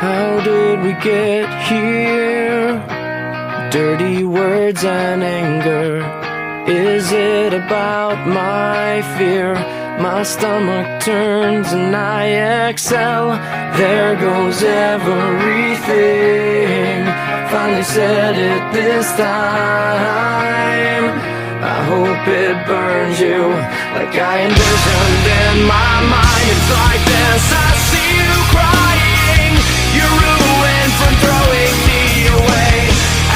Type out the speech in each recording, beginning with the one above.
How did we get here? Dirty words and anger. Is it about my fear? My stomach turns and I exhale. There goes everything. Finally said it this time. I hope it burns you like I envisioned in my mind. It's like this, I see you crying. You're ruined from throwing me away.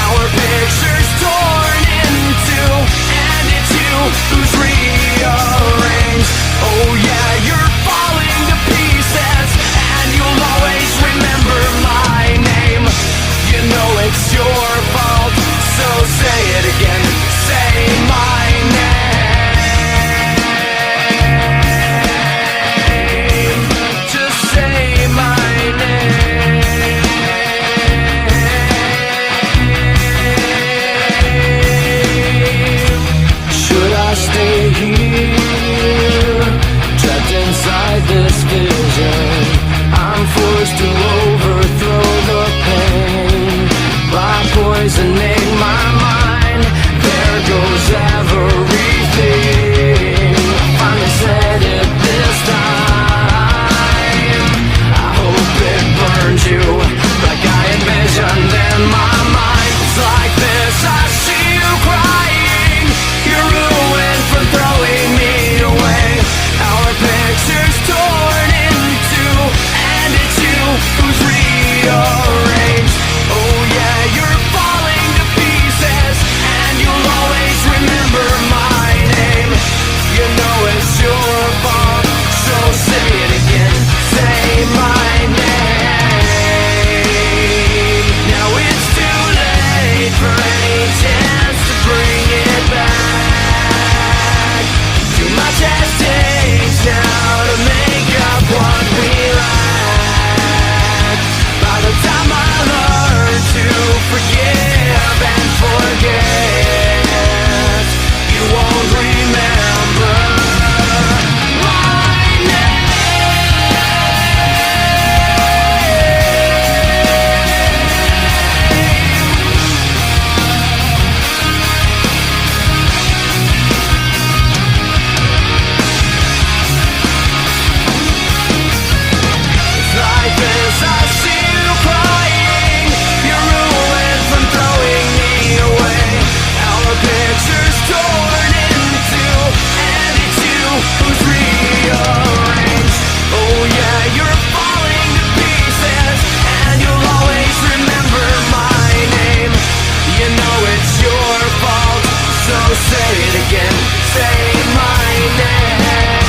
Our pictures torn in two, and it's you who's rearranged. Oh yeah, you're falling to pieces, and you'll always remember my name. You know it's your fault, so say it again. Say my name. Just say my name. Should I stay here, trapped inside this vision? I'm forced to overthrow the pain by poisoning my mind. There goes everything. Finally said it this time. I hope it burns you like I envisioned in my mind. It's like this, I see you crying. You're ruined from throwing me away. Our pictures torn in two, and it's you who's rearranged. Oh yeah, you're falling to pieces, and you'll always remember my name. You know it's your fault, so say it again. Say my name. Now it's too late for any chance to bring it back. Too much at stake now to make up what we lack. By the time I learn to forgive and forget, you won't remember my name. It's like this, I see you crying. You're ruined from throwing me away. Our pictures torn in two, and it's you who's rearranged. Oh yeah, you're falling to pieces, and you'll always remember my name. You know it's your fault, so say it again. Say my name.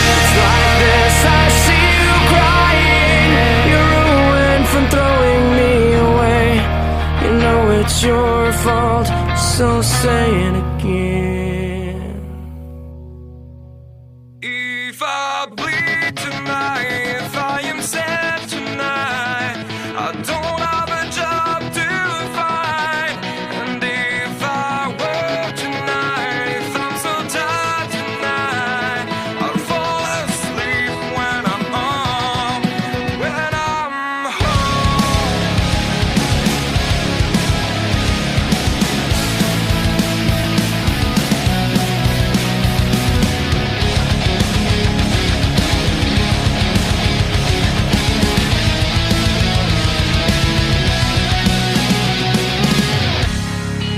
It's like this, I see you crying. You're ruined from throwing me away. You know it's your fault, so say it again. If I bleed tonight, if I am sad tonight, I don't have a job to find. And if I work tonight, if I'm so tired tonight, I'll fall asleep when I'm home. When I'm home.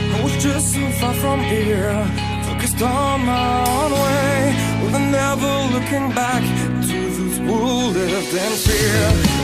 I was just so far from here, focused on my own way, with never looking back to those who lived in fear.